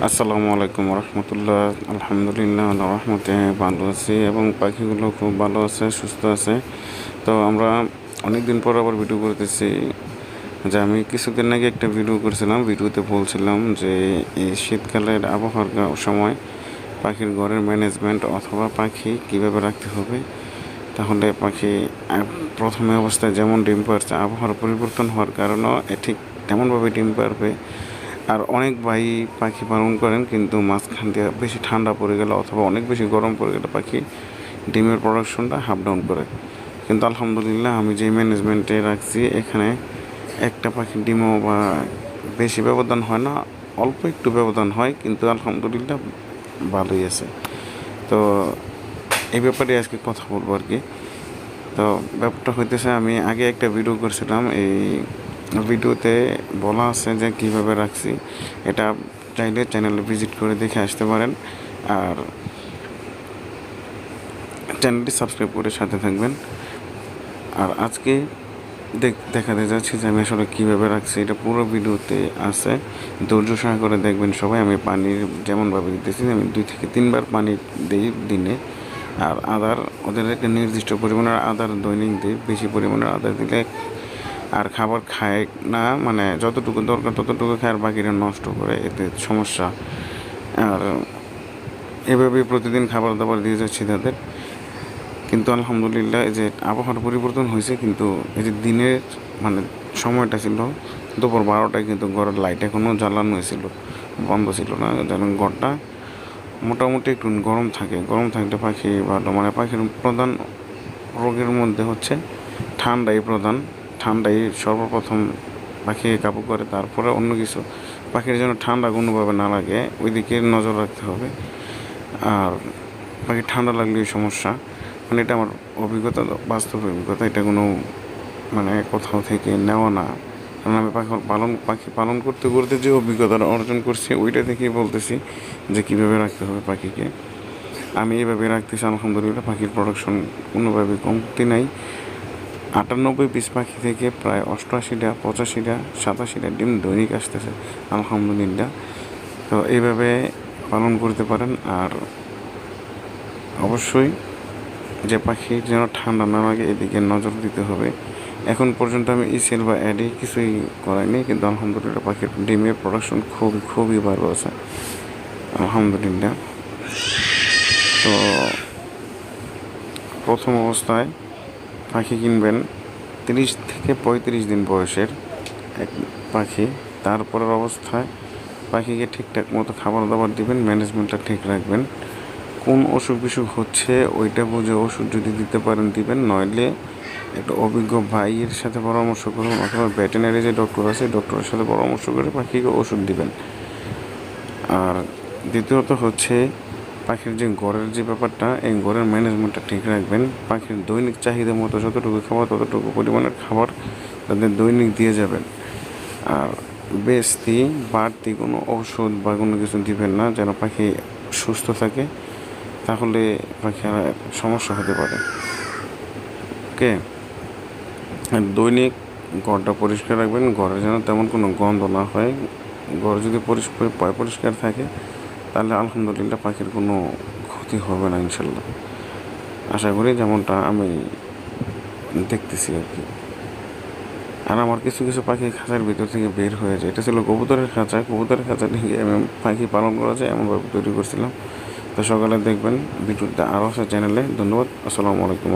আসসালামু আলাইকুম রহমতুল্লাহ। আলহামদুলিল্লাহ রহমতে ভালো আছি এবং পাখিগুলো খুব ভালো আছে, সুস্থ আছে। তো আমরা অনেক দিন পর আবার ভিডিও করতেছি। যে আমি কিছুদিন আগে একটা ভিডিও করেছিলাম, ভিডিওতে বলছিলাম যে এই শীতকালের আবহাওয়ার সময় পাখির ঘরের ম্যানেজমেন্ট অথবা পাখি কীভাবে রাখতে হবে। তাহলে পাখি প্রথমে অবস্থায় যেমন ডিম পারছে, আবহাওয়ার পরিবর্তন হওয়ার কারণেও ঠিক তেমনভাবে ডিম পারবে। আর অনেক ভাই পাখি পালন করেন, কিন্তু মাঝখান দিয়ে বেশি ঠান্ডা পড়ে গেলে অথবা অনেক বেশি গরম পড়ে গেলে পাখি ডিমের প্রোডাকশনটা হাফ ডাউন করে। কিন্তু আলহামদুলিল্লাহ আমি যে ম্যানেজমেন্টে রাখছি, এখানে একটা পাখির ডিমও বা বেশি ব্যবধান হয় না, অল্প একটু ব্যবধান হয়, কিন্তু আলহামদুলিল্লাহ ভালোই আছে। তো এই ব্যাপারে আজকে কথা বলবো আর কি। তো ব্যাপারটা হইতেছে, আমি আগে একটা ভিডিও করছিলাম, এই ভিডিওতে বলা আছে যে কীভাবে রাখছি। এটা চাইলে চ্যানেলে ভিজিট করে দেখে আসতে পারেন, আর চ্যানেলটি সাবস্ক্রাইব করে সাথে থাকবেন। আর আজকে দেখাতে যাচ্ছি যে আমি আসলে কীভাবে রাখছি, এটা পুরো ভিডিওতে আছে, ধৈর্য সহকারে দেখবেন সবাই। আমি পানির যেমনভাবে দিতেছি, আমি 2 থেকে 3 বার পানি দিই দিনে। আর আদার ওদের একটা নির্দিষ্ট পরিমাণের আদার দৈনিক দিই, বেশি পরিমাণের আদার দিলে আর খাবার খায় না, মানে যতটুকু দরকার ততটুকু খায়, আর বাকিটা নষ্ট করে, এতে সমস্যা। আর এভাবেই প্রতিদিন খাবার দাবার দিয়ে যাচ্ছি তাদের। কিন্তু আলহামদুলিল্লাহ এই যে আবহাওয়ার পরিবর্তন হয়েছে, কিন্তু এই যে দিনের মানে সময়টা ছিল দুপুর 12টায়, কিন্তু ঘরের লাইট এখনও জ্বালানো হয়েছিল, বন্ধ ছিল না, যেন ঘরটা মোটামুটি একটু গরম থাকে। গরম থাকলে পাখি ভালো, মানে পাখির প্রধান রোগের মধ্যে হচ্ছে ঠান্ডাই প্রধান। ঠান্ডাই সর্বপ্রথম পাখিকে কাবু করে, তারপরে অন্য কিছু। পাখির যেন ঠান্ডা কোনোভাবে না লাগে, ওই দিকে নজর রাখতে হবে। আর পাখির ঠান্ডা লাগলেই সমস্যা, মানে এটা আমার অভিজ্ঞতা, বাস্তব অভিজ্ঞতা, এটা কোনো মানে কোথাও থেকে নেওয়া না। কারণ আমি পাখি পালন করতে করতে যে অভিজ্ঞতাটা অর্জন করছি, ওইটা থেকেই বলতেছি যে কীভাবে রাখতে হবে পাখিকে। আমি এভাবে রাখতেছি, আলহামদুলিল্লাহ পাখির প্রোডাকশন কোনোভাবে কমতি নাই। 98 পিস পাখি থেকে প্রায় 88টা, 85টা, 87টা ডিম দৈনিক আসতেছে, আলহামদুলিল্লাহ। তো এইভাবে পালন করতে পারেন। আর অবশ্যই যে পাখির যেন ঠান্ডা না লাগে, এদিকে নজর দিতে হবে। এখন পর্যন্ত আমি ইসেল বা অ্যাডি কিছুই করাইনি, কিন্তু আলহামদুলিল্লাহ পাখির ডিমের প্রোডাকশন খুবই ভালো আছে, আলহামদুলিল্লাহ। তো প্রথম অবস্থায় পাখি কিনবেন 30 থেকে 35 দিন বয়সের এক পাখি। তারপরের অবস্থায় পাখিকে ঠিকঠাক মতো খাবার দাবার দিবেন, ম্যানেজমেন্টটা ঠিক রাখবেন। কোন অসুখ বিসুখ হচ্ছে ওইটা বুঝে ওষুধ যদি দিতে পারেন দিবেন, নইলে একটা অভিজ্ঞ ভাইয়ের সাথে পরামর্শ করুন, অথবা ভেটেরিনারি যে ডক্টর আছে ডক্টরের সাথে পরামর্শ করে পাখিকে ওষুধ দিবেন। আর দ্বিতীয়ত হচ্ছে পাখির যে ঘরের যে ব্যাপারটা, এই ঘরের ম্যানেজমেন্টটা ঠিক রাখবেন। পাখির দৈনিক চাহিদা মতো যতটুকু খাবার ততটুকু পরিমাণের খাবার তাদের দৈনিক দিয়ে যাবেন। আর বাড়তি কোনো ওষুধ বা কোনো কিছু দিবেন না, যেন পাখি সুস্থ থাকে, তাহলে পাখি সমস্যা হতে পারে। ওকে, দৈনিক ঘরটা পরিষ্কার রাখবেন, ঘরে যেন তেমন কোনো গন্ধ না হয়। ঘর যদি পরিষ্কার থাকে, তাহলে আলহামদুলিল্লাহ পাখির কোনো ক্ষতি হবে না ইনশাল্লাহ, আশা করি, যেমনটা আমি দেখতেছি আর কি। আর আমার কিছু পাখি খাঁচার ভিতর থেকে বের হয়ে যায়, এটা ছিল কবুতরের খাঁচা থেকে আমি পাখি পালন করা যায় এমনভাবে তৈরি করছিলাম। তো সকালে দেখবেন ভিডিওটা আরও আছে চ্যানেলে। ধন্যবাদ। আসসালামু আলাইকুম।